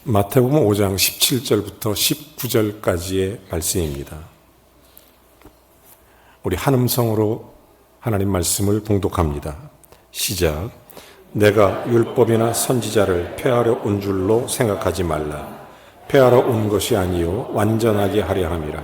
마태복음 5장 17절부터 19절까지의 말씀입니다. 우리 한음성으로 하나님 말씀을 봉독합니다. 시작. 내가 율법이나 선지자를 폐하려 온 줄로 생각하지 말라. 폐하러 온 것이 아니요 완전하게 하려 함이라.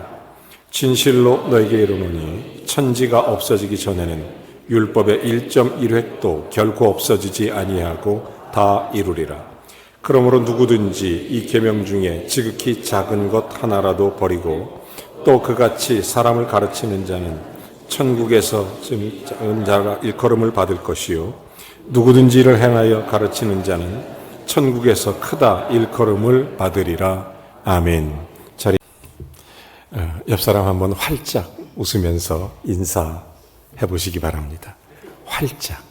진실로 너에게 이르노니 천지가 없어지기 전에는 율법의 1.1획도 결코 없어지지 아니하고 다 이루리라. 그러므로 누구든지 이 계명 중에 지극히 작은 것 하나라도 버리고 또 그같이 사람을 가르치는 자는 천국에서 작은 자가 일컬음을 받을 것이요 누구든지 이를 행하여 가르치는 자는 천국에서 크다 일컬음을 받으리라. 아멘. 자리 옆 사람 한번 활짝 웃으면서 인사해 보시기 바랍니다. 활짝.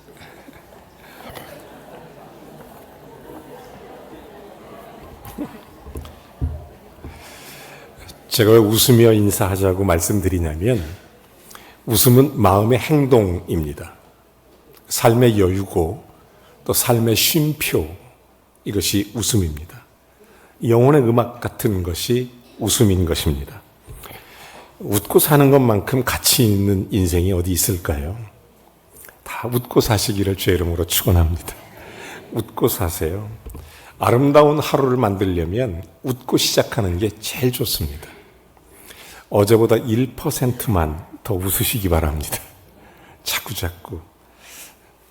제가 왜 웃으며 인사하자고 말씀드리냐면 웃음은 마음의 행동입니다. 삶의 여유고 또 삶의 쉼표, 이것이 웃음입니다. 영혼의 음악 같은 것이 웃음인 것입니다. 웃고 사는 것만큼 가치 있는 인생이 어디 있을까요? 다 웃고 사시기를 주의 이름으로 축원합니다. 웃고 사세요. 아름다운 하루를 만들려면 웃고 시작하는 게 제일 좋습니다. 어제보다 1%만 더 웃으시기 바랍니다. 자꾸자꾸.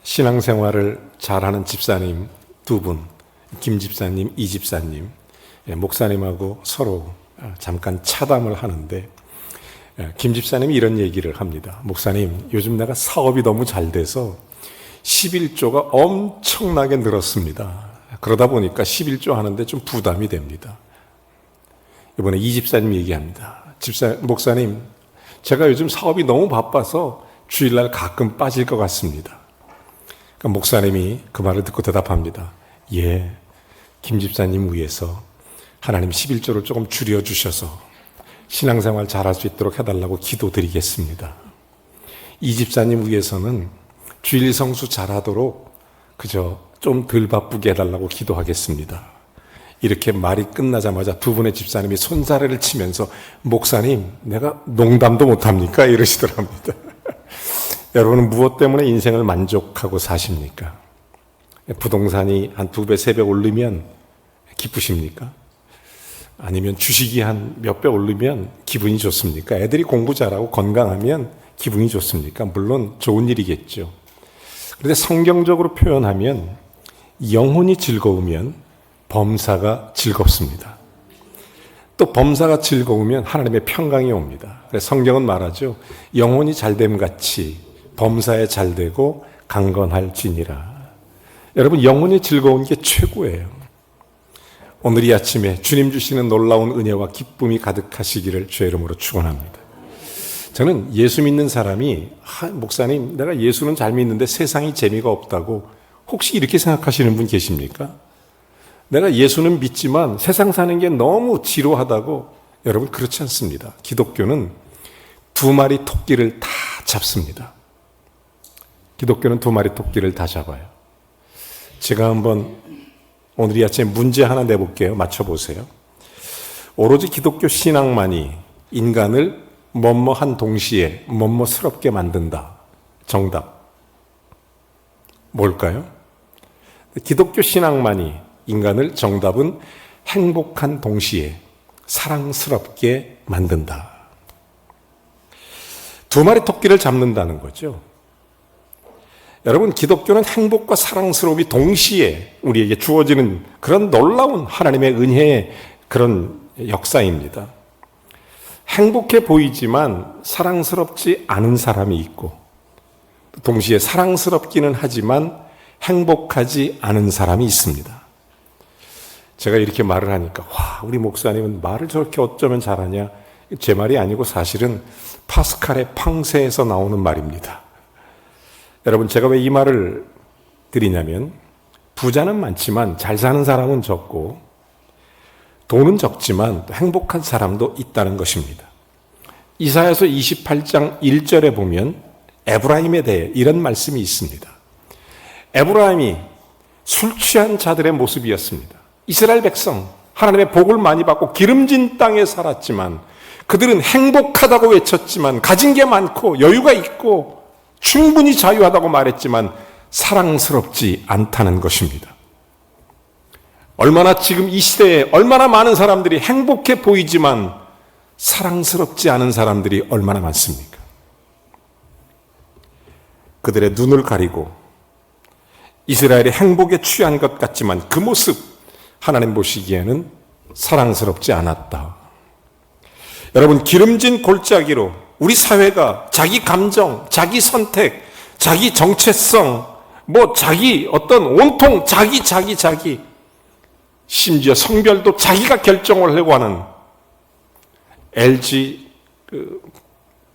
신앙생활을 잘하는 집사님 두 분, 김 집사님, 이 집사님, 목사님하고 서로 잠깐 차담을 하는데 김 집사님이 이런 얘기를 합니다. 목사님, 요즘 내가 사업이 너무 잘 돼서 11조가 엄청나게 늘었습니다. 그러다 보니까 11조 하는데 좀 부담이 됩니다. 이번에 이 집사님 얘기합니다. 목사님, 제가 요즘 사업이 너무 바빠서 주일날 가끔 빠질 것 같습니다. 그러니까 목사님이 그 말을 듣고 대답합니다. 예, 김 집사님 위해서 하나님 11조를 조금 줄여주셔서 신앙생활 잘할 수 있도록 해달라고 기도드리겠습니다. 이 집사님 위해서는 주일 성수 잘하도록 그저 좀 덜 바쁘게 해달라고 기도하겠습니다. 이렇게 말이 끝나자마자 두 분의 집사님이 손사래를 치면서 목사님, 내가 농담도 못합니까? 이러시더랍니다. 여러분은 무엇 때문에 인생을 만족하고 사십니까? 부동산이 한 2배, 3배 오르면 기쁘십니까? 아니면 주식이 한 몇 배 오르면 기분이 좋습니까? 애들이 공부 잘하고 건강하면 기분이 좋습니까? 물론 좋은 일이겠죠. 그런데 성경적으로 표현하면 영혼이 즐거우면 범사가 즐겁습니다. 또 범사가 즐거우면 하나님의 평강이 옵니다. 그래서 성경은 말하죠. 영혼이 잘됨 같이 범사에 잘되고 강건할지니라. 여러분, 영혼이 즐거운 게 최고예요. 오늘 이 아침에 주님 주시는 놀라운 은혜와 기쁨이 가득하시기를 주의 이름으로 축원합니다. 저는 예수 믿는 사람이 목사님, 내가 예수는 잘 믿는데 세상이 재미가 없다고 혹시 이렇게 생각하시는 분 계십니까? 내가 예수는 믿지만 세상 사는 게 너무 지루하다고. 여러분, 그렇지 않습니다. 기독교는 2마리 토끼를 다 잡습니다. 기독교는 2마리 토끼를 다 잡아요. 제가 한번 오늘 이 아침에 문제 하나 내볼게요. 맞춰보세요. 오로지 기독교 신앙만이 인간을 뭐뭐한 동시에 뭐뭐스럽게 만든다. 정답. 뭘까요? 기독교 신앙만이 인간을, 정답은 행복한 동시에 사랑스럽게 만든다. 2마리 토끼를 잡는다는 거죠. 여러분, 기독교는 행복과 사랑스러움이 동시에 우리에게 주어지는 그런 놀라운 하나님의 은혜의 그런 역사입니다. 행복해 보이지만 사랑스럽지 않은 사람이 있고, 동시에 사랑스럽기는 하지만 행복하지 않은 사람이 있습니다. 제가 이렇게 말을 하니까 와, 우리 목사님은 말을 저렇게 어쩌면 잘하냐. 제 말이 아니고 사실은 파스칼의 팡세에서 나오는 말입니다. 여러분, 제가 왜 이 말을 드리냐면 부자는 많지만 잘 사는 사람은 적고 돈은 적지만 행복한 사람도 있다는 것입니다. 이사야서 28장 1절에 보면 에브라임에 대해 이런 말씀이 있습니다. 에브라임이 술 취한 자들의 모습이었습니다. 이스라엘 백성, 하나님의 복을 많이 받고 기름진 땅에 살았지만, 그들은 행복하다고 외쳤지만, 가진 게 많고 여유가 있고 충분히 자유하다고 말했지만 사랑스럽지 않다는 것입니다. 얼마나 지금 이 시대에 얼마나 많은 사람들이 행복해 보이지만 사랑스럽지 않은 사람들이 얼마나 많습니까? 그들의 눈을 가리고 이스라엘의 행복에 취한 것 같지만 그 모습, 하나님 보시기에는 사랑스럽지 않았다. 여러분, 기름진 골짜기로 우리 사회가 자기 감정, 자기 선택, 자기 정체성, 자기 어떤 온통 자기, 심지어 성별도 자기가 결정을 하려고 하는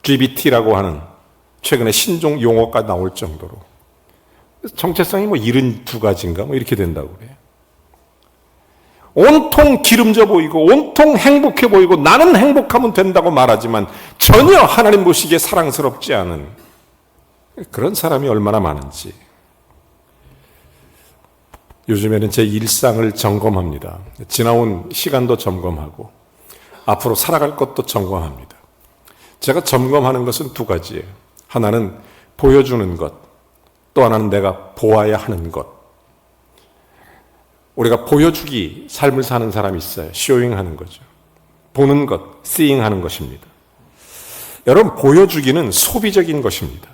LGBT라고 하는 최근에 신종 용어가 나올 정도로 정체성이 72가지인가 이렇게 된다고 그래요. 온통 기름져 보이고 온통 행복해 보이고 나는 행복하면 된다고 말하지만 전혀 하나님 보시기에 사랑스럽지 않은 그런 사람이 얼마나 많은지. 요즘에는 제 일상을 점검합니다. 지나온 시간도 점검하고 앞으로 살아갈 것도 점검합니다. 제가 점검하는 것은 두 가지예요. 하나는 보여주는 것, 또 하나는 내가 보아야 하는 것. 우리가 보여주기 삶을 사는 사람이 있어요. 쇼잉하는 거죠. 보는 것, seeing하는 것입니다. 여러분, 보여주기는 소비적인 것입니다.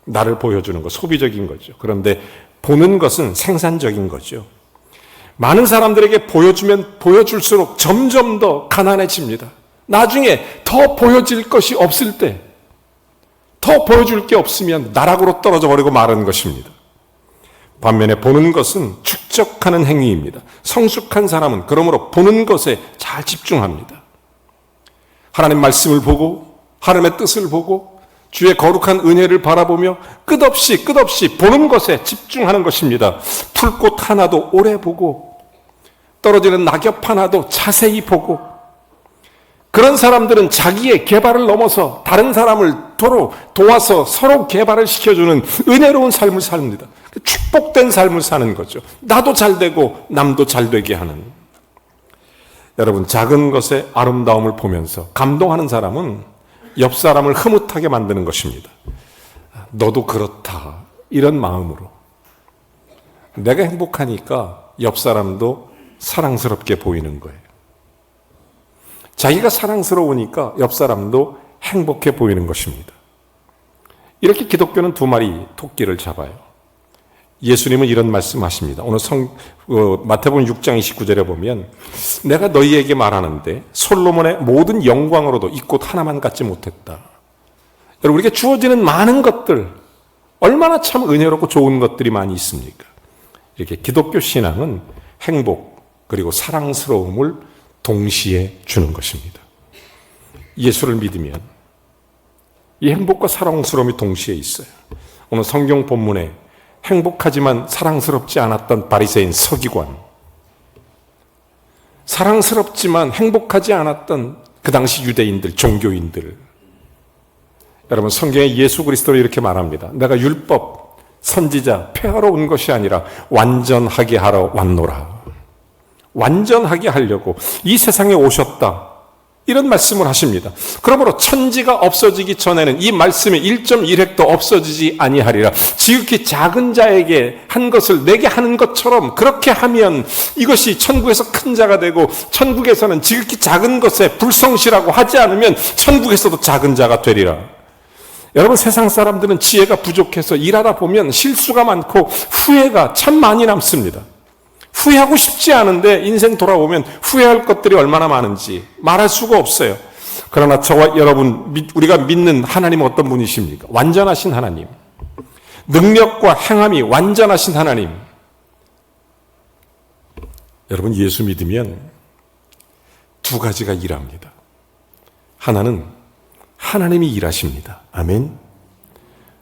나를 보여주는 것, 소비적인 거죠. 그런데 보는 것은 생산적인 거죠. 많은 사람들에게 보여주면 보여줄수록 점점 더 가난해집니다. 나중에 더 보여질 것이 없을 때, 더 보여줄 게 없으면 나락으로 떨어져 버리고 마는 것입니다. 반면에 보는 것은 축적하는 행위입니다. 성숙한 사람은 그러므로 보는 것에 잘 집중합니다. 하나님 말씀을 보고 하나님의 뜻을 보고 주의 거룩한 은혜를 바라보며 끝없이 보는 것에 집중하는 것입니다. 풀꽃 하나도 오래 보고 떨어지는 낙엽 하나도 자세히 보고, 그런 사람들은 자기의 개발을 넘어서 다른 사람을 도와서 서로 개발을 시켜주는 은혜로운 삶을 삽니다. 축복된 삶을 사는 거죠. 나도 잘 되고 남도 잘 되게 하는. 여러분, 작은 것의 아름다움을 보면서 감동하는 사람은 옆 사람을 흐뭇하게 만드는 것입니다. 너도 그렇다, 이런 마음으로. 내가 행복하니까 옆 사람도 사랑스럽게 보이는 거예요. 자기가 사랑스러우니까 옆 사람도 행복해 보이는 것입니다. 이렇게 기독교는 두 마리 토끼를 잡아요. 예수님은 이런 말씀하십니다. 오늘 마태복음 6장 29절에 보면 내가 너희에게 말하는데 솔로몬의 모든 영광으로도 이 꽃 하나만 갖지 못했다. 여러분, 우리에게 주어지는 많은 것들, 얼마나 참 은혜롭고 좋은 것들이 많이 있습니까? 이렇게 기독교 신앙은 행복 그리고 사랑스러움을 동시에 주는 것입니다. 예수를 믿으면 이 행복과 사랑스러움이 동시에 있어요. 오늘 성경 본문에 행복하지만 사랑스럽지 않았던 바리새인 서기관, 사랑스럽지만 행복하지 않았던 그 당시 유대인들, 종교인들. 여러분, 성경에 예수 그리스도를 이렇게 말합니다. 내가 율법, 선지자, 폐하러 온 것이 아니라 완전하게 하러 왔노라. 완전하게 하려고 이 세상에 오셨다, 이런 말씀을 하십니다. 그러므로 천지가 없어지기 전에는 이 말씀의 1.1획도 없어지지 아니하리라. 지극히 작은 자에게 한 것을 내게 하는 것처럼 그렇게 하면 이것이 천국에서 큰 자가 되고, 천국에서는 지극히 작은 것에 불성실하고 하지 않으면 천국에서도 작은 자가 되리라. 여러분, 세상 사람들은 지혜가 부족해서 일하다 보면 실수가 많고 후회가 참 많이 남습니다. 후회하고 싶지 않은데 인생 돌아보면 후회할 것들이 얼마나 많은지 말할 수가 없어요. 그러나 저와 여러분, 우리가 믿는 하나님은 어떤 분이십니까? 완전하신 하나님, 능력과 행함이 완전하신 하나님. 여러분, 예수 믿으면 두 가지가 일합니다. 하나는 하나님이 일하십니다. 아멘.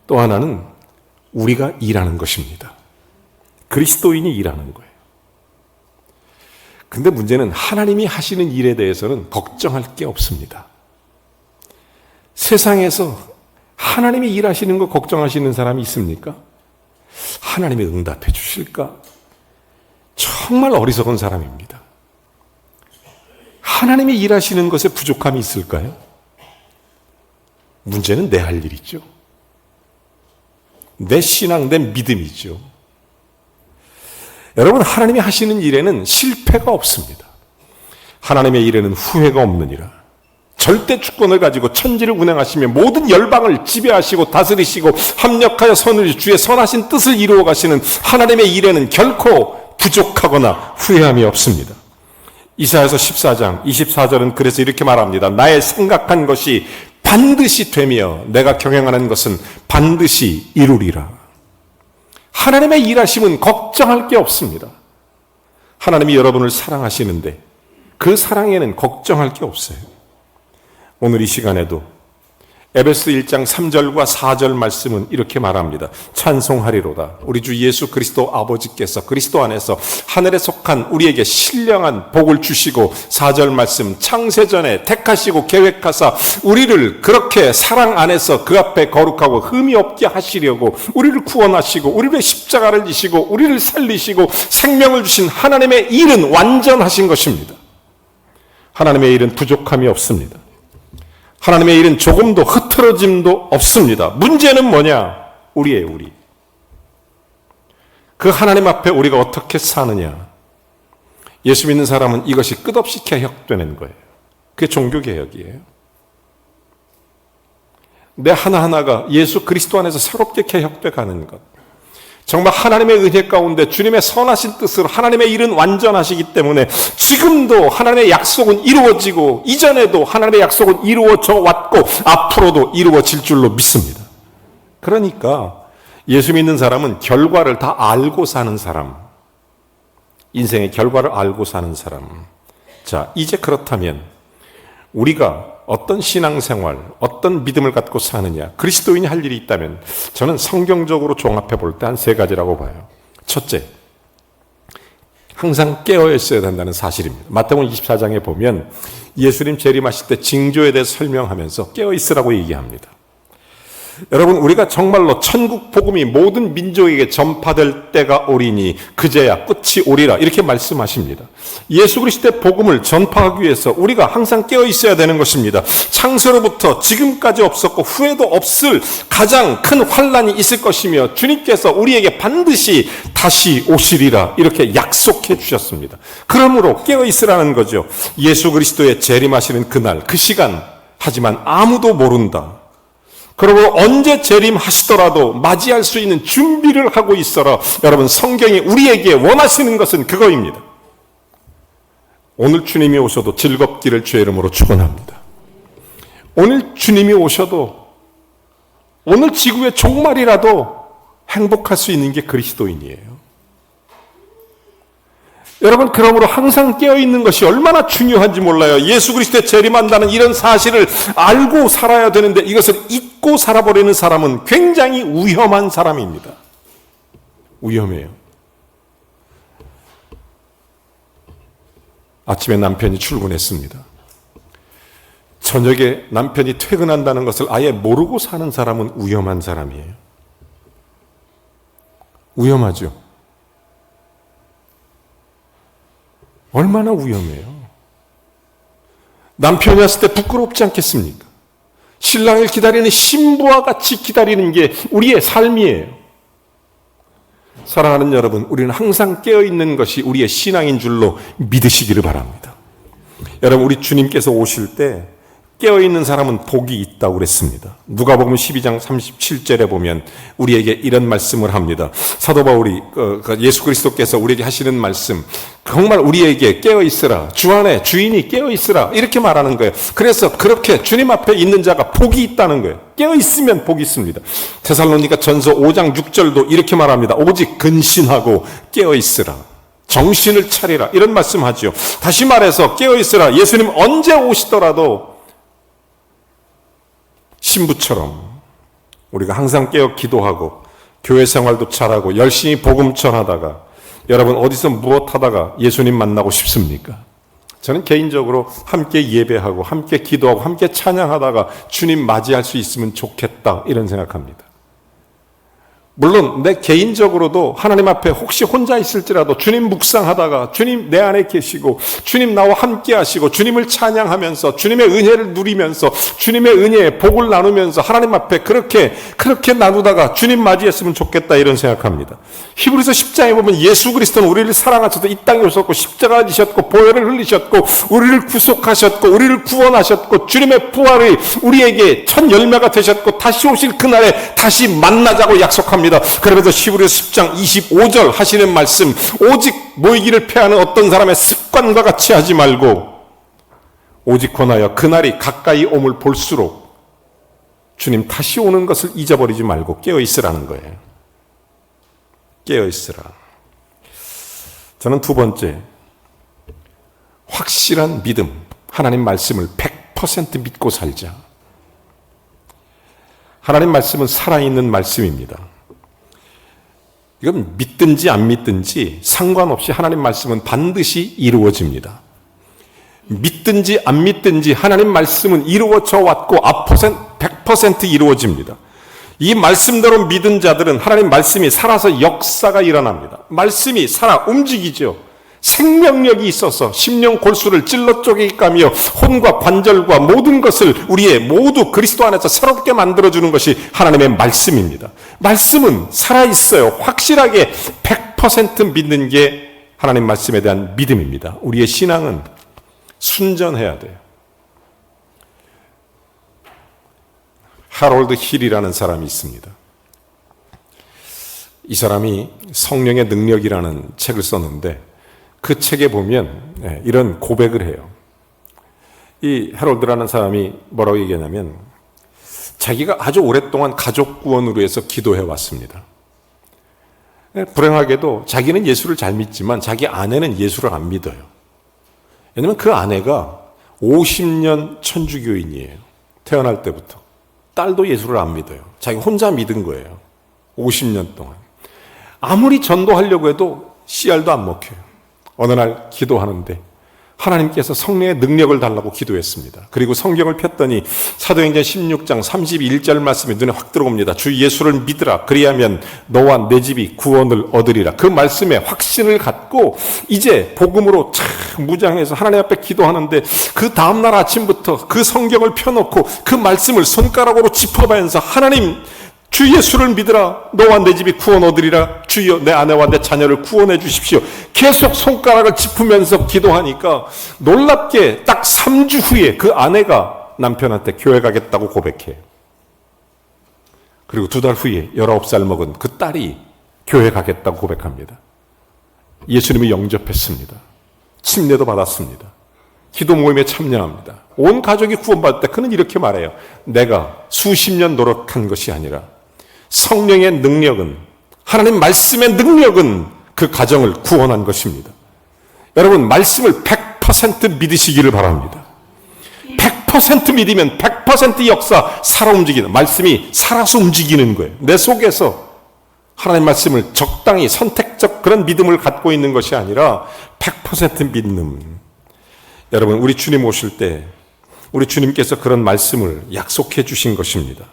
또 하나는 우리가 일하는 것입니다. 그리스도인이 일하는 거예요. 근데 문제는 하나님이 하시는 일에 대해서는 걱정할 게 없습니다. 세상에서 하나님이 일하시는 거 걱정하시는 사람이 있습니까? 하나님이 응답해 주실까? 정말 어리석은 사람입니다. 하나님이 일하시는 것에 부족함이 있을까요? 문제는 내 할 일이죠. 내 신앙, 내 믿음이죠. 여러분, 하나님이 하시는 일에는 실패가 없습니다. 하나님의 일에는 후회가 없느니라. 절대 주권을 가지고 천지를 운행하시며 모든 열방을 지배하시고 다스리시고 합력하여 주의 선하신 뜻을 이루어 가시는 하나님의 일에는 결코 부족하거나 후회함이 없습니다. 이사야서 14장 24절은 그래서 이렇게 말합니다. 나의 생각한 것이 반드시 되며 내가 경영하는 것은 반드시 이루리라. 하나님의 일하심은 걱정할 게 없습니다. 하나님이 여러분을 사랑하시는데 그 사랑에는 걱정할 게 없어요. 오늘 이 시간에도 에베소 1장 3절과 4절 말씀은 이렇게 말합니다. 찬송하리로다. 우리 주 예수 그리스도 아버지께서 그리스도 안에서 하늘에 속한 우리에게 신령한 복을 주시고 4절 말씀 창세전에 택하시고 계획하사 우리를 그렇게 사랑 안에서 그 앞에 거룩하고 흠이 없게 하시려고 우리를 구원하시고 우리를 십자가를 지시고 우리를 살리시고 생명을 주신 하나님의 일은 완전하신 것입니다. 하나님의 일은 부족함이 없습니다. 하나님의 일은 조금도 흐트러짐도 없습니다. 문제는 뭐냐? 우리예요, 우리. 그 하나님 앞에 우리가 어떻게 사느냐? 예수 믿는 사람은 이것이 끝없이 개혁되는 거예요. 그게 종교개혁이에요. 내 하나하나가 예수 그리스도 안에서 새롭게 개혁돼 가는 것. 정말 하나님의 은혜 가운데 주님의 선하신 뜻으로 하나님의 일은 완전하시기 때문에 지금도 하나님의 약속은 이루어지고 이전에도 하나님의 약속은 이루어져 왔고 앞으로도 이루어질 줄로 믿습니다. 그러니까 예수 믿는 사람은 결과를 다 알고 사는 사람, 인생의 결과를 알고 사는 사람. 자, 이제 그렇다면 우리가 어떤 신앙생활, 어떤 믿음을 갖고 사느냐, 그리스도인이 할 일이 있다면 저는 성경적으로 종합해 볼 때 한 세 가지라고 봐요. 첫째, 항상 깨어 있어야 된다는 사실입니다. 마태복음 24장에 보면 예수님 재림하실 때 징조에 대해서 설명하면서 깨어 있으라고 얘기합니다. 여러분, 우리가 정말로 천국 복음이 모든 민족에게 전파될 때가 오리니 그제야 끝이 오리라 이렇게 말씀하십니다. 예수 그리스도의 복음을 전파하기 위해서 우리가 항상 깨어 있어야 되는 것입니다. 창세로부터 지금까지 없었고 후에도 없을 가장 큰 환난이 있을 것이며 주님께서 우리에게 반드시 다시 오시리라 이렇게 약속해 주셨습니다. 그러므로 깨어 있으라는 거죠. 예수 그리스도의 재림하시는 그날, 그 시간, 하지만 아무도 모른다. 그러므로 언제 재림하시더라도 맞이할 수 있는 준비를 하고 있어라. 여러분, 성경이 우리에게 원하시는 것은 그거입니다. 오늘 주님이 오셔도 즐겁기를 주의 이름으로 축원합니다. 오늘 주님이 오셔도 오늘 지구의 종말이라도 행복할 수 있는 게 그리스도인이에요. 여러분, 그러므로 항상 깨어있는 것이 얼마나 중요한지 몰라요. 예수 그리스도의 재림한다는 이런 사실을 알고 살아야 되는데 이것을 잊고 살아버리는 사람은 굉장히 위험한 사람입니다. 위험해요. 아침에 남편이 출근했습니다. 저녁에 남편이 퇴근한다는 것을 아예 모르고 사는 사람은 위험한 사람이에요. 위험하죠. 얼마나 위험해요. 남편이 왔을 때 부끄럽지 않겠습니까? 신랑을 기다리는 신부와 같이 기다리는 게 우리의 삶이에요. 사랑하는 여러분, 우리는 항상 깨어있는 것이 우리의 신앙인 줄로 믿으시기를 바랍니다. 여러분, 우리 주님께서 오실 때 깨어있는 사람은 복이 있다고 그랬습니다. 누가복음 12장 37절에 보면 우리에게 이런 말씀을 합니다. 사도 바울이 예수 그리스도께서 우리에게 하시는 말씀, 정말 우리에게 깨어있으라, 주 안에 주인이 깨어있으라 이렇게 말하는 거예요. 그래서 그렇게 주님 앞에 있는 자가 복이 있다는 거예요. 깨어있으면 복이 있습니다. 데살로니가 전서 5장 6절도 이렇게 말합니다. 오직 근신하고 깨어있으라, 정신을 차리라 이런 말씀하죠. 다시 말해서 깨어있으라, 예수님 언제 오시더라도 신부처럼 우리가 항상 깨어 기도하고 교회 생활도 잘하고 열심히 복음 전하다가 여러분 어디서 무엇 하다가 예수님 만나고 싶습니까? 저는 개인적으로 함께 예배하고 함께 기도하고 함께 찬양하다가 주님 맞이할 수 있으면 좋겠다 이런 생각합니다. 물론 내 개인적으로도 하나님 앞에 혹시 혼자 있을지라도 주님 묵상하다가 주님 내 안에 계시고 주님 나와 함께 하시고 주님을 찬양하면서 주님의 은혜를 누리면서 주님의 은혜에 복을 나누면서 하나님 앞에 그렇게 나누다가 주님 맞이했으면 좋겠다 이런 생각합니다. 히브리서 10장에 보면 예수 그리스도는 우리를 사랑하셔서 이 땅에 오셨고 십자가 지셨고 보혈을 흘리셨고 우리를 구속하셨고 우리를 구원하셨고 주님의 부활이 우리에게 첫 열매가 되셨고 다시 오실 그날에 다시 만나자고 약속합니다. 그러면서 히브리서 10장 25절 하시는 말씀, 오직 모이기를 패하는 어떤 사람의 습관과 같이 하지 말고 오직 권하여 그날이 가까이 옴을 볼수록 주님 다시 오는 것을 잊어버리지 말고 깨어있으라는 거예요. 깨어있으라. 저는 두 번째, 확실한 믿음, 하나님 말씀을 100% 믿고 살자. 하나님 말씀은 살아있는 말씀입니다. 이건 믿든지 안 믿든지 상관없이 하나님 말씀은 반드시 이루어집니다. 믿든지 안 믿든지 하나님 말씀은 이루어져 왔고 100% 이루어집니다. 이 말씀대로 믿은 자들은 하나님 말씀이 살아서 역사가 일어납니다. 말씀이 살아 움직이죠. 생명력이 있어서 심령 골수를 찔러 쪼개기 까며 혼과 관절과 모든 것을 우리의 모두 그리스도 안에서 새롭게 만들어주는 것이 하나님의 말씀입니다. 말씀은 살아있어요. 확실하게 100% 믿는 게 하나님 말씀에 대한 믿음입니다. 우리의 신앙은 순전해야 돼요. 하롤드 힐이라는 사람이 있습니다. 이 사람이 성령의 능력이라는 책을 썼는데 그 책에 보면 이런 고백을 해요. 이 해롤드라는 사람이 뭐라고 얘기하냐면 자기가 아주 오랫동안 가족 구원으로 해서 기도해 왔습니다. 불행하게도 자기는 예수를 잘 믿지만 자기 아내는 예수를 안 믿어요. 왜냐하면 그 아내가 50년 천주교인이에요. 태어날 때부터. 딸도 예수를 안 믿어요. 자기 혼자 믿은 거예요. 50년 동안. 아무리 전도하려고 해도 씨알도 안 먹혀요. 어느 날 기도하는데 하나님께서 성령의 능력을 달라고 기도했습니다. 그리고 성경을 폈더니 사도행전 16장 31절 말씀이 눈에 확 들어옵니다. 주 예수를 믿으라. 그리하면 너와 내 집이 구원을 얻으리라. 그 말씀에 확신을 갖고 이제 복음으로 참 무장해서 하나님 앞에 기도하는데 그 다음날 아침부터 그 성경을 펴놓고 그 말씀을 손가락으로 짚어봐면서 하나님 주 예수를 믿으라. 너와 내 집이 구원 얻으리라. 주여 내 아내와 내 자녀를 구원해 주십시오. 계속 손가락을 짚으면서 기도하니까 놀랍게 딱 3주 후에 그 아내가 남편한테 교회 가겠다고 고백해요. 그리고 2달 후에 19살 먹은 그 딸이 교회 가겠다고 고백합니다. 예수님이 영접했습니다. 침례도 받았습니다. 기도 모임에 참여합니다. 온 가족이 구원받을 때 그는 이렇게 말해요. 내가 수십 년 노력한 것이 아니라 성령의 능력은, 하나님 말씀의 능력은 그 가정을 구원한 것입니다. 여러분, 말씀을 100% 믿으시기를 바랍니다. 100% 믿으면 100% 역사 살아 움직이는, 말씀이 살아서 움직이는 거예요. 내 속에서 하나님 말씀을 적당히 선택적 그런 믿음을 갖고 있는 것이 아니라 100% 믿는. 여러분, 우리 주님 오실 때 우리 주님께서 그런 말씀을 약속해 주신 것입니다.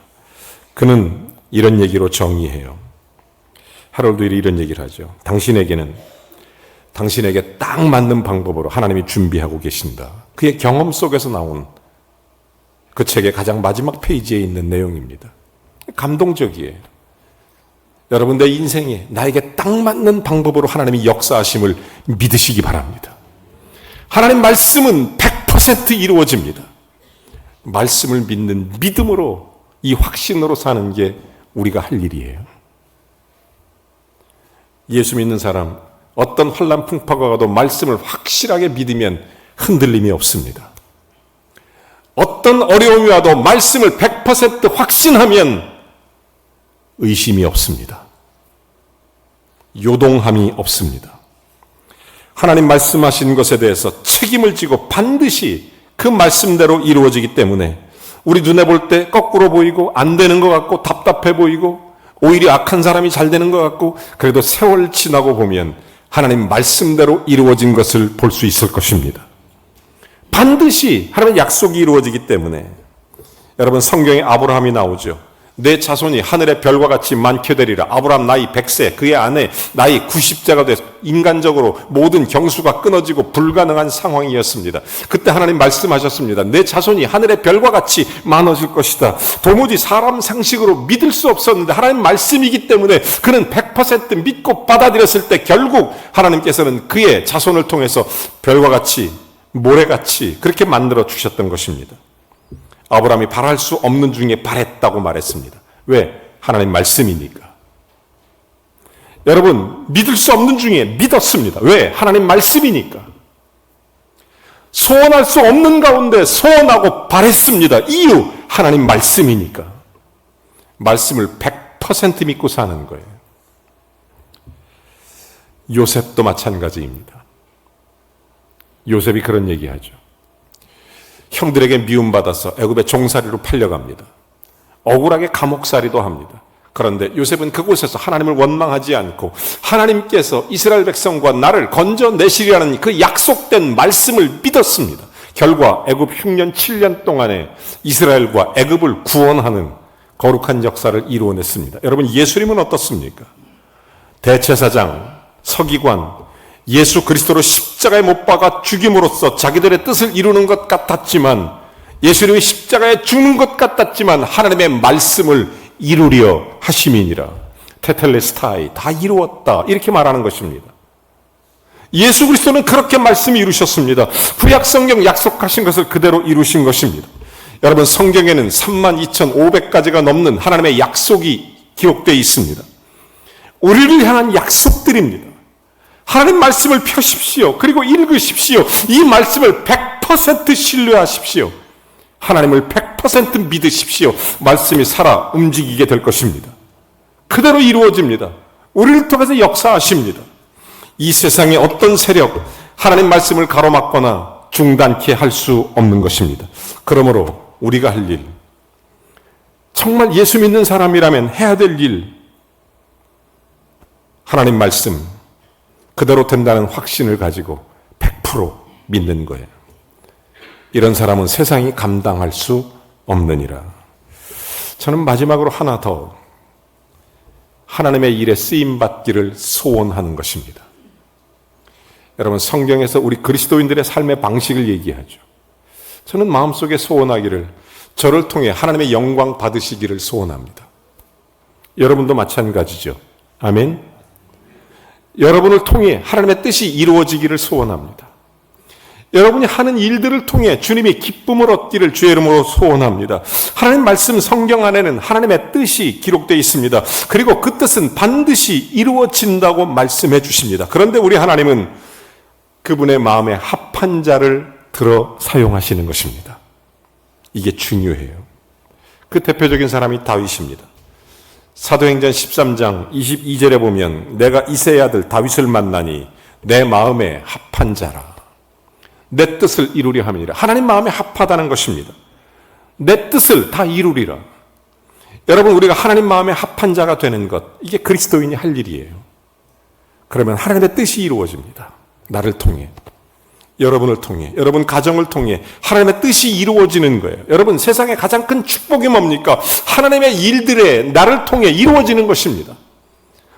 그는 이런 얘기로 정의해요. 하롤드 힐이 이런 얘기를 하죠. 당신에게 딱 맞는 방법으로 하나님이 준비하고 계신다. 그의 경험 속에서 나온 그 책의 가장 마지막 페이지에 있는 내용입니다. 감동적이에요. 여러분, 내 인생에 나에게 딱 맞는 방법으로 하나님이 역사하심을 믿으시기 바랍니다. 하나님 말씀은 100% 이루어집니다. 말씀을 믿는 믿음으로, 이 확신으로 사는 게 우리가 할 일이에요. 예수 믿는 사람, 어떤 환난 풍파가 가도 말씀을 확실하게 믿으면 흔들림이 없습니다. 어떤 어려움이 와도 말씀을 100% 확신하면 의심이 없습니다. 요동함이 없습니다. 하나님 말씀하신 것에 대해서 책임을 지고 반드시 그 말씀대로 이루어지기 때문에 우리 눈에 볼 때 거꾸로 보이고 안 되는 것 같고 답답해 보이고 오히려 악한 사람이 잘 되는 것 같고, 그래도 세월 지나고 보면 하나님 말씀대로 이루어진 것을 볼 수 있을 것입니다. 반드시 하나님의 약속이 이루어지기 때문에. 여러분, 성경에 아브라함이 나오죠. 내 자손이 하늘의 별과 같이 많게 되리라. 아브라함 나이 100세, 그의 아내 나이 90세가 돼서 인간적으로 모든 경수가 끊어지고 불가능한 상황이었습니다. 그때 하나님 말씀하셨습니다. 내 자손이 하늘의 별과 같이 많아질 것이다. 도무지 사람 상식으로 믿을 수 없었는데 하나님 말씀이기 때문에 그는 100% 믿고 받아들였을 때 결국 하나님께서는 그의 자손을 통해서 별과 같이, 모래같이 그렇게 만들어 주셨던 것입니다. 아브라함이 바랄 수 없는 중에 바랬다고 말했습니다. 왜? 하나님 말씀이니까. 여러분, 믿을 수 없는 중에 믿었습니다. 왜? 하나님 말씀이니까. 소원할 수 없는 가운데 소원하고 바랬습니다. 이유, 하나님 말씀이니까. 말씀을 100% 믿고 사는 거예요. 요셉도 마찬가지입니다. 요셉이 그런 얘기하죠. 형들에게 미움받아서 애굽의 종살이로 팔려갑니다. 억울하게 감옥살이도 합니다. 그런데 요셉은 그곳에서 하나님을 원망하지 않고 하나님께서 이스라엘 백성과 나를 건져내시리라는 그 약속된 말씀을 믿었습니다. 결과 애굽 흉년 7년 동안에 이스라엘과 애굽을 구원하는 거룩한 역사를 이루어냈습니다. 여러분, 예수님은 어떻습니까? 대제사장, 서기관, 예수 그리스도로 십자가에 못 박아 죽임으로써 자기들의 뜻을 이루는 것 같았지만, 예수님이 십자가에 죽는 것 같았지만 하나님의 말씀을 이루려 하심이니라. 테텔레스타이, 다 이루었다, 이렇게 말하는 것입니다. 예수 그리스도는 그렇게 말씀을 이루셨습니다. 구약 성경 약속하신 것을 그대로 이루신 것입니다. 여러분, 성경에는 32,500가지가 넘는 하나님의 약속이 기록되어 있습니다. 우리를 향한 약속들입니다. 하나님 말씀을 펴십시오. 그리고 읽으십시오. 이 말씀을 100% 신뢰하십시오. 하나님을 100% 믿으십시오. 말씀이 살아 움직이게 될 것입니다. 그대로 이루어집니다. 우리를 통해서 역사하십니다. 이 세상의 어떤 세력, 하나님 말씀을 가로막거나 중단케 할 수 없는 것입니다. 그러므로 우리가 할 일, 정말 예수 믿는 사람이라면 해야 될 일, 하나님 말씀 그대로 된다는 확신을 가지고 100% 믿는 거예요. 이런 사람은 세상이 감당할 수 없느니라. 저는 마지막으로 하나 더 하나님의 일에 쓰임받기를 소원하는 것입니다. 여러분, 성경에서 우리 그리스도인들의 삶의 방식을 얘기하죠. 저는 마음속에 소원하기를, 저를 통해 하나님의 영광 받으시기를 소원합니다. 여러분도 마찬가지죠. 아멘. 여러분을 통해 하나님의 뜻이 이루어지기를 소원합니다. 여러분이 하는 일들을 통해 주님이 기쁨을 얻기를 주의 이름으로 소원합니다. 하나님 말씀 성경 안에는 하나님의 뜻이 기록되어 있습니다. 그리고 그 뜻은 반드시 이루어진다고 말씀해 주십니다. 그런데 우리 하나님은 그분의 마음에 합한 자를 들어 사용하시는 것입니다. 이게 중요해요. 그 대표적인 사람이 다윗입니다. 사도행전 13장 22절에 보면 내가 이새의 아들 다윗을 만나니 내 마음에 합한 자라. 내 뜻을 이루려 함이니라. 하나님 마음에 합하다는 것입니다. 내 뜻을 다 이루리라. 여러분, 우리가 하나님 마음에 합한 자가 되는 것, 이게 그리스도인이 할 일이에요. 그러면 하나님의 뜻이 이루어집니다. 나를 통해, 여러분을 통해, 여러분 가정을 통해 하나님의 뜻이 이루어지는 거예요. 여러분, 세상의 가장 큰 축복이 뭡니까? 하나님의 일들에 나를 통해 이루어지는 것입니다.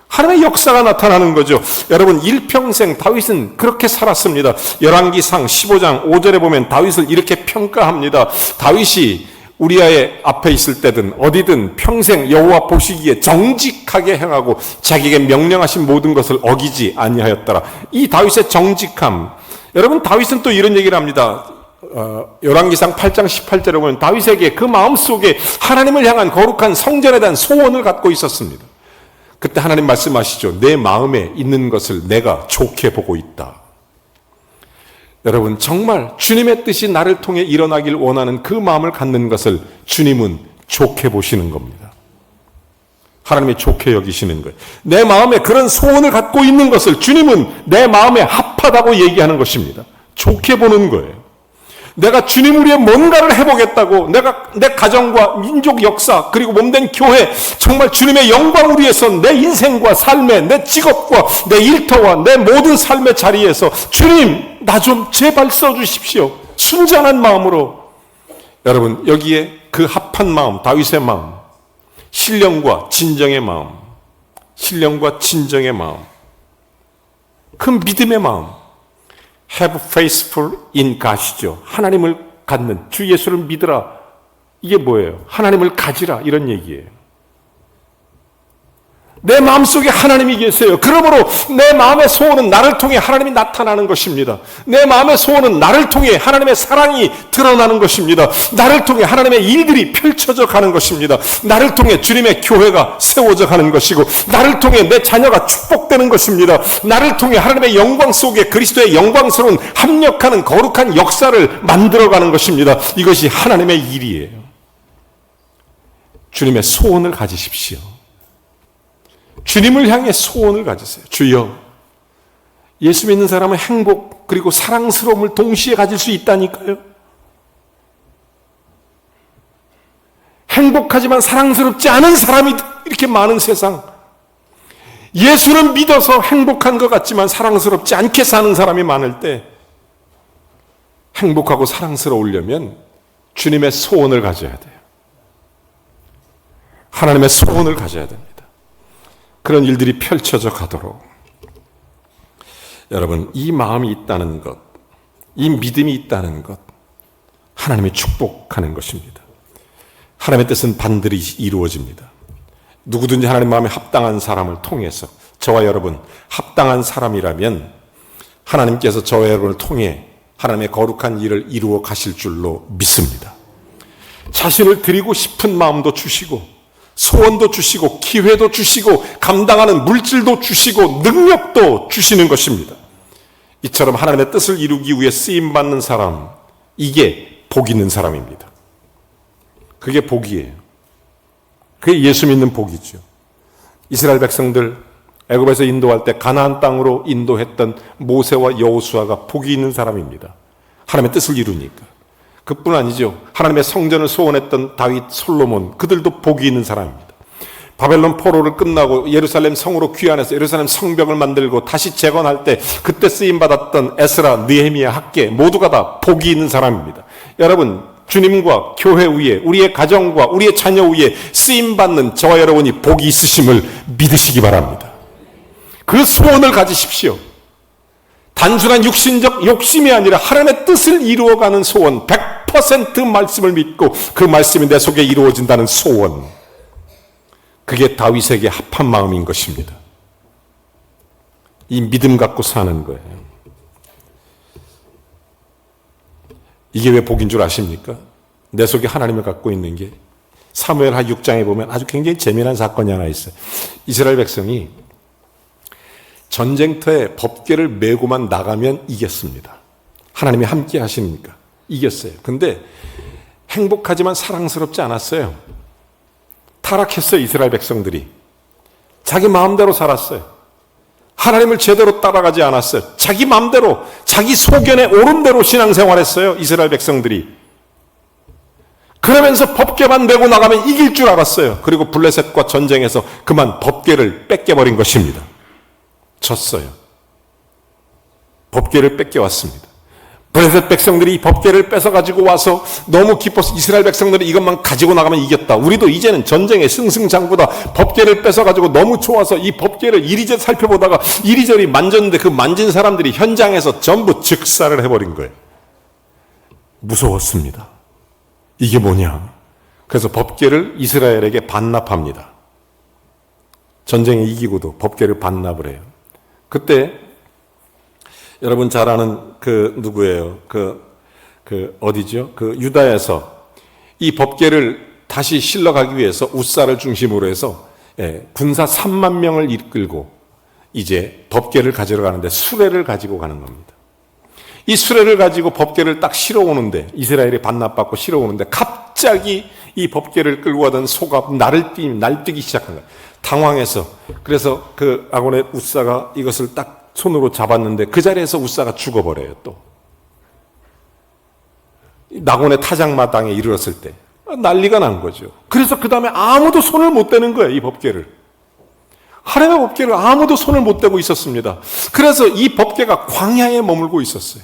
하나님의 역사가 나타나는 거죠. 여러분, 일평생 다윗은 그렇게 살았습니다. 열왕기상 15장 5절에 보면 다윗을 이렇게 평가합니다. 다윗이 우리아의 앞에 있을 때든 어디든 평생 여호와 보시기에 정직하게 행하고 자기에게 명령하신 모든 것을 어기지 아니하였더라. 이 다윗의 정직함, 여러분, 다윗은 또 이런 얘기를 합니다. 열왕기상 8장 18절에 보면 다윗에게 그 마음속에 하나님을 향한 거룩한 성전에 대한 소원을 갖고 있었습니다. 그때 하나님 말씀하시죠. 내 마음에 있는 것을 내가 좋게 보고 있다. 여러분, 정말 주님의 뜻이 나를 통해 일어나길 원하는 그 마음을 갖는 것을 주님은 좋게 보시는 겁니다. 하나님이 좋게 여기시는 거예요. 내 마음에 그런 소원을 갖고 있는 것을 주님은 내 마음에 합하다고 얘기하는 것입니다. 좋게 보는 거예요. 내가 주님 위해 뭔가를 해보겠다고, 내가 내 가정과 민족 역사 그리고 몸된 교회, 정말 주님의 영광을 위해서 내 인생과 삶에, 내 직업과 내 일터와 내 모든 삶의 자리에서 주님, 나 좀 제발 써주십시오. 순전한 마음으로. 여러분, 여기에 그 합한 마음, 다윗의 마음, 신령과 진정의 마음, 신령과 진정의 마음, 그 믿음의 마음, have faithful in God이죠. 하나님을 갖는, 주 예수를 믿으라. 이게 뭐예요? 하나님을 가지라, 이런 얘기예요. 내 마음속에 하나님이 계세요. 그러므로 내 마음의 소원은 나를 통해 하나님이 나타나는 것입니다. 내 마음의 소원은 나를 통해 하나님의 사랑이 드러나는 것입니다. 나를 통해 하나님의 일들이 펼쳐져 가는 것입니다. 나를 통해 주님의 교회가 세워져 가는 것이고, 나를 통해 내 자녀가 축복되는 것입니다. 나를 통해 하나님의 영광 속에 그리스도의 영광스러운 합력하는 거룩한 역사를 만들어가는 것입니다. 이것이 하나님의 일이에요. 주님의 소원을 가지십시오. 주님을 향해 소원을 가지세요. 주여, 예수 믿는 사람은 행복 그리고 사랑스러움을 동시에 가질 수 있다니까요. 행복하지만 사랑스럽지 않은 사람이 이렇게 많은 세상, 예수를 믿어서 행복한 것 같지만 사랑스럽지 않게 사는 사람이 많을 때, 행복하고 사랑스러우려면 주님의 소원을 가져야 돼요. 하나님의 소원을 가져야 됩니다. 그런 일들이 펼쳐져 가도록, 여러분, 이 마음이 있다는 것, 이 믿음이 있다는 것, 하나님이 축복하는 것입니다. 하나님의 뜻은 반드시 이루어집니다. 누구든지 하나님 마음에 합당한 사람을 통해서, 저와 여러분 합당한 사람이라면 하나님께서 저와 여러분을 통해 하나님의 거룩한 일을 이루어 가실 줄로 믿습니다. 자신을 드리고 싶은 마음도 주시고, 소원도 주시고, 기회도 주시고, 감당하는 물질도 주시고, 능력도 주시는 것입니다. 이처럼 하나님의 뜻을 이루기 위해 쓰임받는 사람, 이게 복 있는 사람입니다. 그게 복이에요. 그게 예수 믿는 복이죠. 이스라엘 백성들 애굽에서 인도할 때 가나안 땅으로 인도했던 모세와 여호수아가 복이 있는 사람입니다. 하나님의 뜻을 이루니까. 그뿐 아니죠. 하나님의 성전을 소원했던 다윗, 솔로몬, 그들도 복이 있는 사람입니다. 바벨론 포로를 끝나고 예루살렘 성으로 귀환해서 예루살렘 성벽을 만들고 다시 재건할 때 그때 쓰임받았던 에스라, 느헤미야, 학개 모두가 다 복이 있는 사람입니다. 여러분, 주님과 교회 위에, 우리의 가정과 우리의 자녀 위에 쓰임받는 저와 여러분이 복이 있으심을 믿으시기 바랍니다. 그 소원을 가지십시오. 단순한 육신적 욕심이 아니라 하나님의 뜻을 이루어가는 소원, 100% 말씀을 믿고 그 말씀이 내 속에 이루어진다는 소원, 그게 다윗에게 합한 마음인 것입니다. 이 믿음 갖고 사는 거예요. 이게 왜 복인 줄 아십니까? 내 속에 하나님을 갖고 있는 게, 사무엘하 6장에 보면 아주 굉장히 재미난 사건이 하나 있어요. 이스라엘 백성이 전쟁터에 법궤를 메고만 나가면 이겼습니다. 하나님이 함께 하시니까 이겼어요. 근데 행복하지만 사랑스럽지 않았어요. 타락했어요. 이스라엘 백성들이 자기 마음대로 살았어요. 하나님을 제대로 따라가지 않았어요. 자기 마음대로, 자기 소견에 옳은 대로 신앙생활했어요. 이스라엘 백성들이. 그러면서 법궤만 메고 나가면 이길 줄 알았어요. 그리고 블레셋과 전쟁에서 그만 법궤를 뺏겨버린 것입니다. 졌어요. 법궤를 뺏겨왔습니다. 블레셋 백성들이 이 법궤를 뺏어가지고 와서 너무 기뻐서 이스라엘 백성들이 이것만 가지고 나가면 이겼다. 우리도 이제는 전쟁에 승승장구다. 법궤를 뺏어가지고 너무 좋아서 이 법궤를 이리저리 살펴보다가 이리저리 만졌는데 그 만진 사람들이 현장에서 전부 즉사를 해버린 거예요. 무서웠습니다. 이게 뭐냐? 그래서 법궤를 이스라엘에게 반납합니다. 전쟁에 이기고도 법궤를 반납을 해요. 그때 여러분 잘 아는 누구예요? 어디죠? 유다에서 이 법궤를 다시 실러가기 위해서 우사를 중심으로 해서 군사 3만 명을 이끌고 이제 법궤를 가지러 가는데 수레를 가지고 가는 겁니다. 이 수레를 가지고 법궤를 딱 실어 오는데, 이스라엘이 반납받고 실어 오는데 갑자기 이 법궤를 끌고 가던 소가 날뛰기 시작한 거예요. 당황해서. 그래서 그 아곤의 우사가 이것을 딱 손으로 잡았는데 그 자리에서 우사가 죽어버려요. 또 낙원의 타작마당에 이르렀을 때 난리가 난 거죠. 그래서 그 다음에 아무도 손을 못 대는 거예요. 이 법궤를, 하나님의 법궤를 아무도 손을 못 대고 있었습니다. 그래서 이 법궤가 광야에 머물고 있었어요.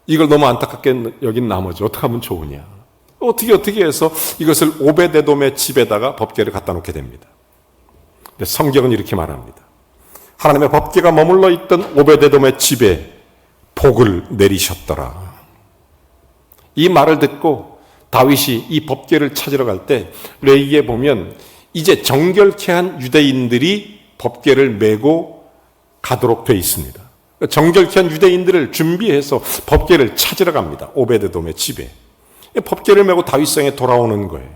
이걸 너무 안타깝게 여긴 나머지 어떻게 하면 좋으냐. 어떻게 해서 이것을 오베데돔의 집에다가 법궤를 갖다 놓게 됩니다. 근데 성경은 이렇게 말합니다. 하나님의 법궤가 머물러 있던 오베데돔의 집에 복을 내리셨더라. 이 말을 듣고 다윗이 이 법궤를 찾으러 갈 때 레위기에 보면 이제 정결케 한 유대인들이 법궤를 메고 가도록 되어 있습니다. 정결케 한 유대인들을 준비해서 법궤를 찾으러 갑니다. 오베데돔의 집에. 법궤를 메고 다윗성에 돌아오는 거예요.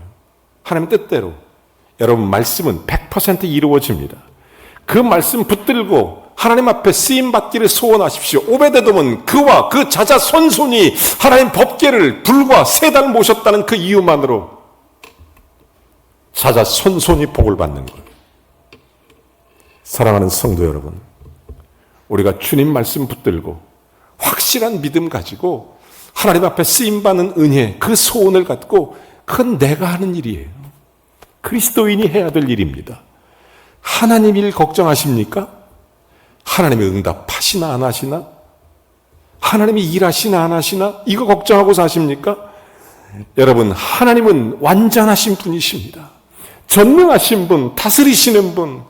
하나님의 뜻대로. 여러분, 말씀은 100% 이루어집니다. 그 말씀 붙들고 하나님 앞에 쓰임받기를 소원하십시오. 오베데돔은 그와 그 자자 손손이 하나님 법궤를 불과 3달 모셨다는 그 이유만으로 자자 손손이 복을 받는 거예요. 사랑하는 성도 여러분, 우리가 주님 말씀 붙들고 확실한 믿음 가지고 하나님 앞에 쓰임받는 은혜, 그 소원을 갖고 그건 내가 하는 일이에요. 그리스도인이 해야 될 일입니다. 하나님 일 걱정하십니까? 하나님의 응답하시나 안 하시나? 하나님이 일하시나 안 하시나? 이거 걱정하고 사십니까? 여러분, 하나님은 완전하신 분이십니다. 전능하신 분, 다스리시는 분,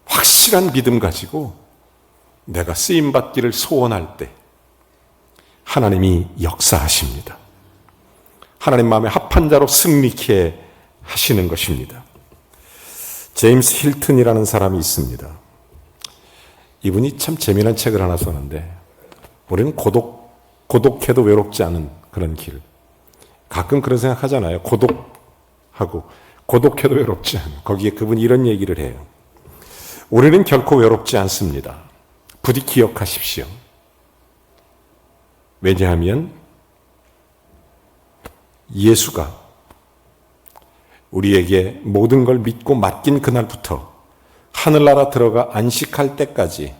확실한 믿음 가지고 내가 쓰임받기를 소원할 때 하나님이 역사하십니다. 하나님 마음에 합한 자로 승리케 하시는 것입니다. 제임스 힐튼이라는 사람이 있습니다. 이분이 참 재미난 책을 하나 썼는데, 우리는 고독해도 외롭지 않은 그런 길. 가끔 그런 생각 하잖아요. 고독하고 고독해도 외롭지 않은. 거기에 그분이 이런 얘기를 해요. 우리는 결코 외롭지 않습니다. 부디 기억하십시오. 왜냐하면 예수가 우리에게 모든 걸 믿고 맡긴 그날부터 하늘나라 들어가 안식할 때까지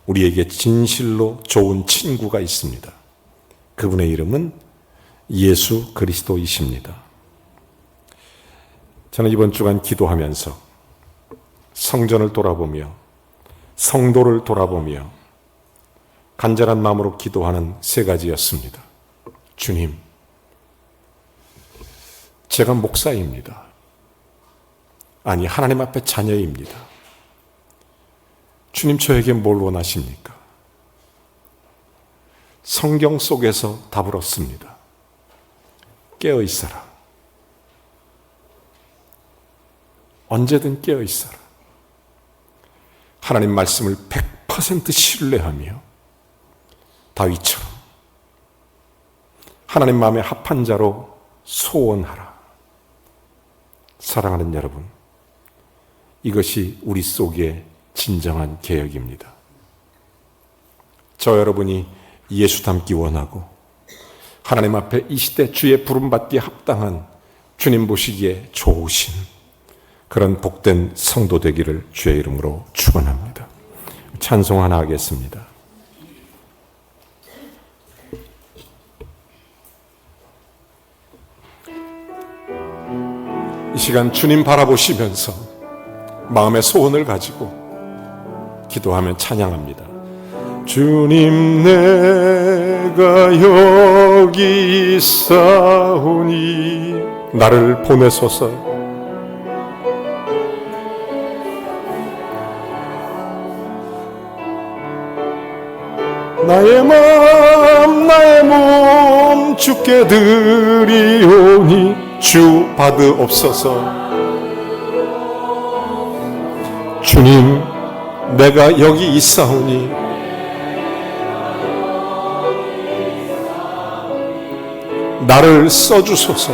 우리에게 진실로 좋은 친구가 있습니다. 그분의 이름은 예수 그리스도이십니다. 저는 이번 주간 기도하면서 성전을 돌아보며 성도를 돌아보며 간절한 마음으로 기도하는 3가지였습니다. 주님, 제가 목사입니다. 아니, 하나님 앞에 자녀입니다. 주님, 저에게 뭘 원하십니까? 성경 속에서 답을 얻습니다. 깨어 있어라. 언제든 깨어 있어라. 하나님 말씀을 100% 신뢰하며 다윗처럼 하나님 마음에 합한 자로 소원하라. 사랑하는 여러분, 이것이 우리 속의 진정한 개혁입니다. 저 여러분이 예수 닮기 원하고 하나님 앞에 이 시대 주의 부름받기에 합당한, 주님 보시기에 좋으신 그런 복된 성도 되기를 주의 이름으로 축원합니다. 찬송 하나 하겠습니다. 이 시간 주님 바라보시면서 마음의 소원을 가지고 기도하면 찬양합니다. 주님, 내가 여기 있사오니 나를 보내소서. 나의 마음 나의 몸 주께 드리오니 주 받으옵소서. 주님, 내가 여기 있사오니 나를 써주소서.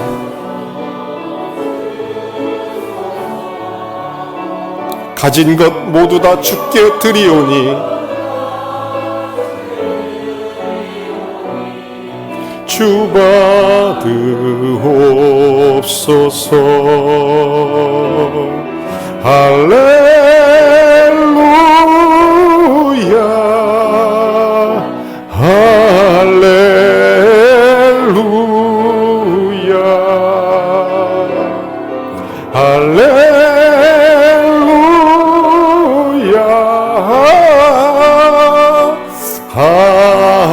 가진 것 모두 다 주께 드리오니 주 받으옵소서. 할렐루야, 할렐루야, 할렐루야, 할렐루야.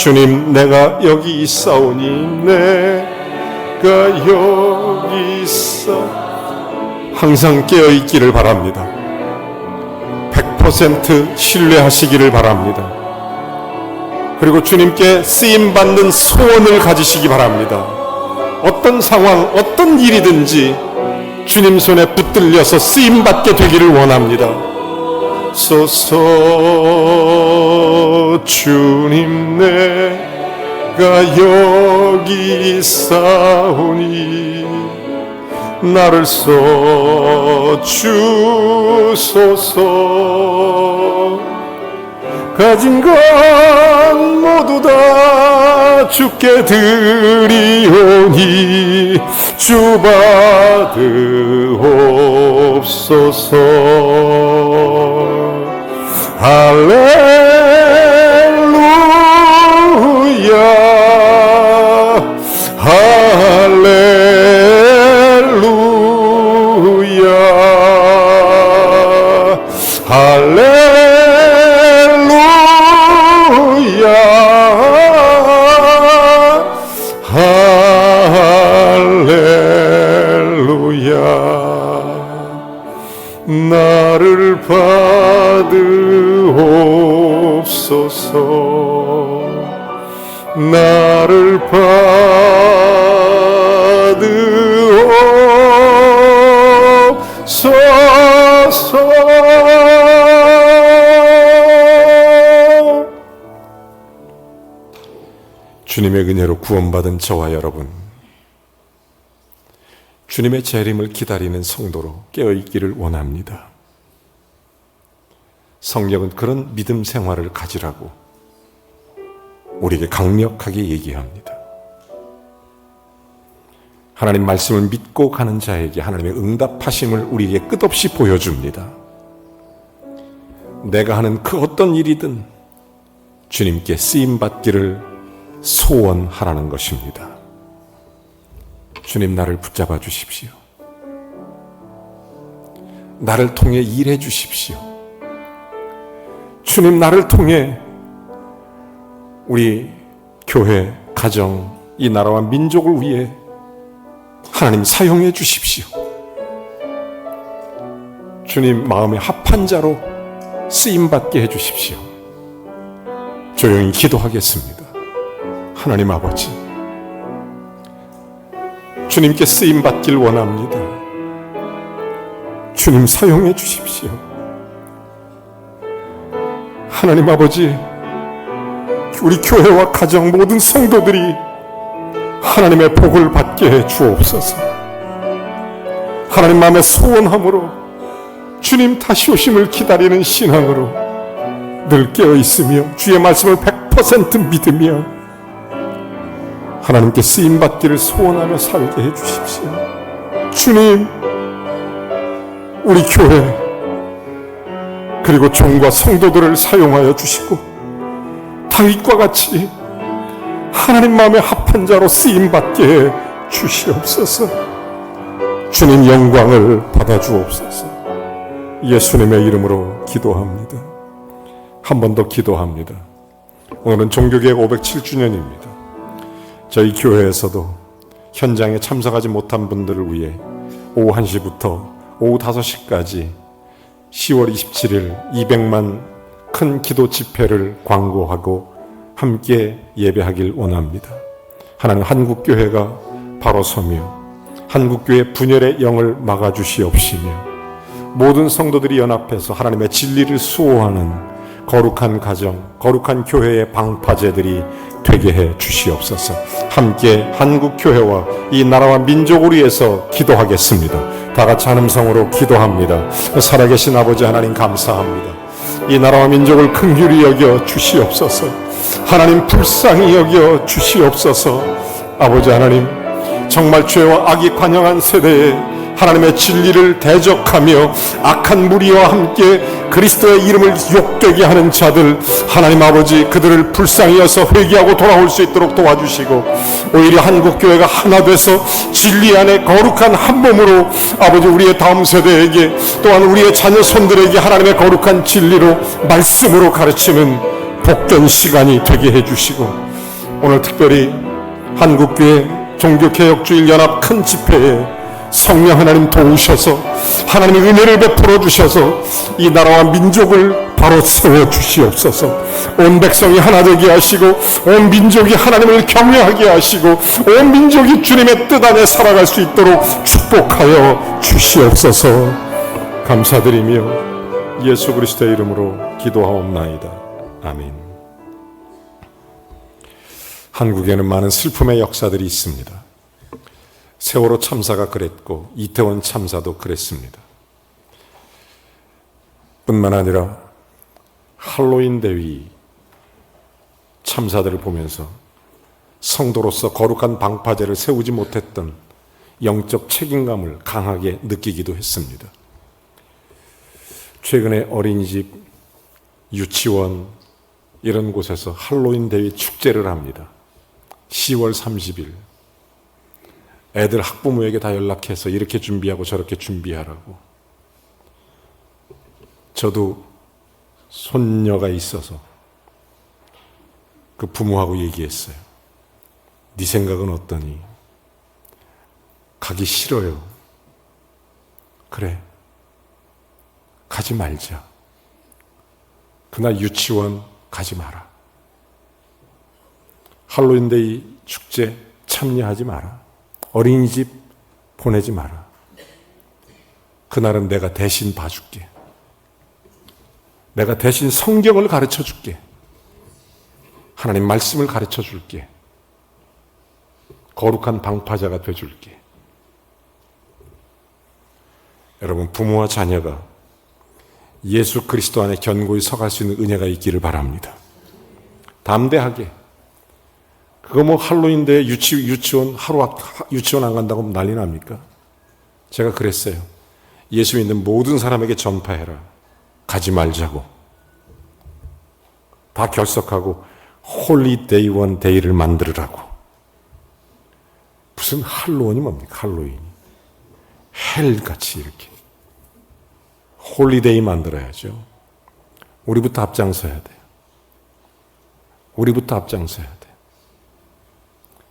주님, 내가 여기 있사오니, 내가 여기 있어. 항상 깨어있기를 바랍니다. 100% 신뢰하시기를 바랍니다. 그리고 주님께 쓰임받는 소원을 가지시기 바랍니다. 어떤 상황, 어떤 일이든지 주님 손에 붙들려서 쓰임받게 되기를 원합니다. 소서 주님, 내가 여기 있사오니 나를 써주소서. 가진 것 모두 다 주께 드리오니 주 받으옵소서. 할렐루야, 할렐루야, 할렐루야, 할렐루야. 나를 받으옵소서. 나를 받으옵소서. 주님의 은혜로 구원받은 저와 여러분, 주님의 재림을 기다리는 성도로 깨어있기를 원합니다. 성경은 그런 믿음 생활을 가지라고 우리에게 강력하게 얘기합니다. 하나님 말씀을 믿고 가는 자에게 하나님의 응답하심을 우리에게 끝없이 보여줍니다. 내가 하는 그 어떤 일이든 주님께 쓰임받기를 소원하라는 것입니다. 주님, 나를 붙잡아 주십시오. 나를 통해 일해 주십시오. 주님, 나를 통해 우리 교회, 가정, 이 나라와 민족을 위해 하나님 사용해 주십시오. 주님, 마음에 합한 자로 쓰임받게 해 주십시오. 조용히 기도하겠습니다. 하나님 아버지, 주님께 쓰임받길 원합니다. 주님, 사용해 주십시오. 하나님 아버지, 우리 교회와 가정 모든 성도들이 하나님의 복을 받게 해 주옵소서. 하나님 마음에 소원함으로 주님 다시 오심을 기다리는 신앙으로 늘 깨어있으며 주의 말씀을 100% 믿으며 하나님께 쓰임받기를 소원하며 살게 해주십시오. 주님, 우리 교회 그리고 종과 성도들을 사용하여 주시고 다윗과 같이 하나님 마음에 합한 자로 쓰임받게 해 주시옵소서. 주님, 영광을 받아주옵소서. 예수님의 이름으로 기도합니다. 한 번 더 기도합니다. 오늘은 종교개혁 507주년입니다. 저희 교회에서도 현장에 참석하지 못한 분들을 위해 오후 1시부터 오후 5시까지 10월 27일 200만 큰 기도 집회를 광고하고 함께 예배하길 원합니다. 하나님, 한국교회가 바로 서며 한국교회 분열의 영을 막아주시옵시며 모든 성도들이 연합해서 하나님의 진리를 수호하는 거룩한 가정, 거룩한 교회의 방파제들이 되게 해 주시옵소서. 함께 한국교회와 이 나라와 민족을 위해서 기도하겠습니다. 다 같이 한 음성으로 기도합니다. 살아계신 아버지 하나님, 감사합니다. 이 나라와 민족을 긍휼히 여겨 주시옵소서. 하나님, 불쌍히 여겨 주시옵소서. 아버지 하나님, 정말 죄와 악이 관영한 세대에 하나님의 진리를 대적하며 악한 무리와 함께 그리스도의 이름을 욕되게 하는 자들, 하나님 아버지, 그들을 불쌍히 여서 회개하고 돌아올 수 있도록 도와주시고 오히려 한국교회가 하나 돼서 진리 안에 거룩한 한 몸으로 아버지, 우리의 다음 세대에게 또한 우리의 자녀 손들에게 하나님의 거룩한 진리로 말씀으로 가르치는 복된 시간이 되게 해주시고 오늘 특별히 한국교회 종교개혁주일연합 큰 집회에 성령 하나님 도우셔서 하나님의 은혜를 베풀어 주셔서 이 나라와 민족을 바로 세워 주시옵소서. 온 백성이 하나 되게 하시고 온 민족이 하나님을 경외하게 하시고 온 민족이 주님의 뜻 안에 살아갈 수 있도록 축복하여 주시옵소서. 감사드리며 예수 그리스도의 이름으로 기도하옵나이다. 아멘. 한국에는 많은 슬픔의 역사들이 있습니다. 세월호 참사가 그랬고 이태원 참사도 그랬습니다. 뿐만 아니라 할로윈 대위 참사들을 보면서 성도로서 거룩한 방파제를 세우지 못했던 영적 책임감을 강하게 느끼기도 했습니다. 최근에 어린이집, 유치원 이런 곳에서 할로윈 대위 축제를 합니다. 10월 30일 애들 학부모에게 다 연락해서 이렇게 준비하고 저렇게 준비하라고. 저도 손녀가 있어서 그 부모하고 얘기했어요. 네 생각은 어떠니? 가기 싫어요. 그래, 가지 말자. 그날 유치원 가지 마라. 할로윈데이 축제 참여하지 마라. 어린이집 보내지 마라. 그날은 내가 대신 봐줄게. 내가 대신 성경을 가르쳐 줄게. 하나님 말씀을 가르쳐 줄게. 거룩한 방파자가 돼 줄게. 여러분, 부모와 자녀가 예수 그리스도 안에 견고히 서갈 수 있는 은혜가 있기를 바랍니다. 담대하게. 그거 뭐 할로윈데 유치원 유치원 안 간다고 난리 납니까? 제가 그랬어요. 예수 믿는 모든 사람에게 전파해라. 가지 말자고. 다 결석하고 홀리 데이 원 데이를 만들으라고. 무슨 할로윈이 뭡니까? 할로윈이. 헬같이 이렇게. 홀리데이 만들어야죠. 우리부터 앞장서야 돼요. 우리부터 앞장서야 돼요.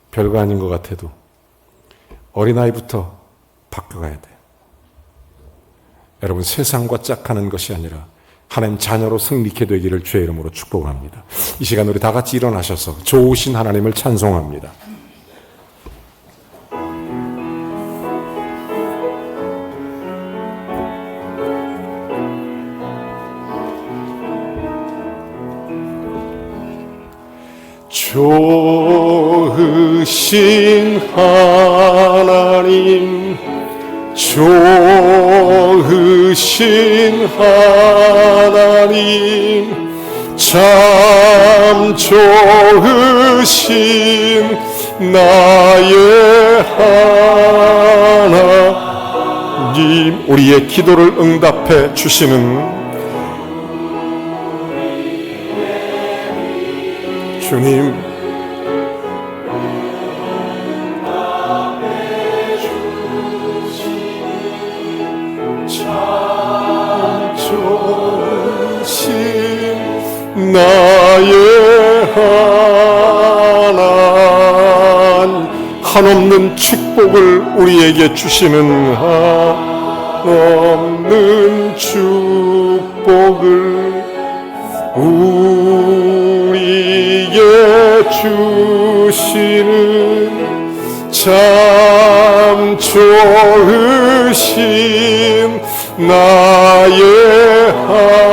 별거 아닌 것 같아도 어린아이부터 바꿔가야 돼요. 여러분, 세상과 짝하는 것이 아니라 하나님 자녀로 승리케 되기를 주의 이름으로 축복합니다. 이 시간 우리 다 같이 일어나셔서 좋으신 하나님을 찬송합니다. 좋으신 하나님, 좋으신 하나님, 참 좋으신 나의 하나님. 우리의 기도를 응답해 주시는 주님, 참 좋으신 나의 하나님, 한없는 축복을 우리에게 주시는 한없는 축복을 우리에게 주시는 참 좋으신 나의 하나님.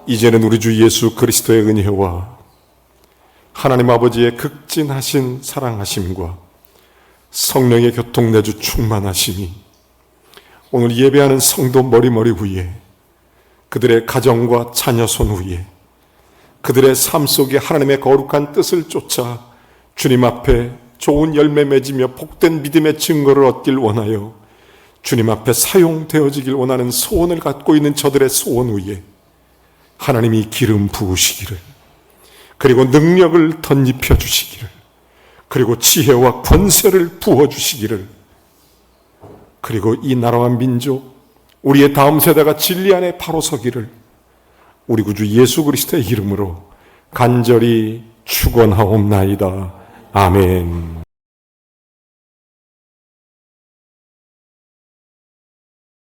이제는 우리 주 예수 그리스도의 은혜와 하나님 아버지의 극진하신 사랑하심과 성령의 교통내주 충만하심이 오늘 예배하는 성도 머리머리 위에, 그들의 가정과 자녀손 위에, 그들의 삶 속에 하나님의 거룩한 뜻을 쫓아 주님 앞에 좋은 열매 맺으며 복된 믿음의 증거를 얻길 원하여 주님 앞에 사용되어지길 원하는 소원을 갖고 있는 저들의 소원 위에 하나님이 기름 부으시기를, 그리고 능력을 덧입혀 주시기를, 그리고 지혜와 권세를 부어주시기를, 그리고 이 나라와 민족, 우리의 다음 세대가 진리 안에 바로 서기를 우리 구주 예수 그리스도의 이름으로 간절히 축원하옵나이다. 아멘.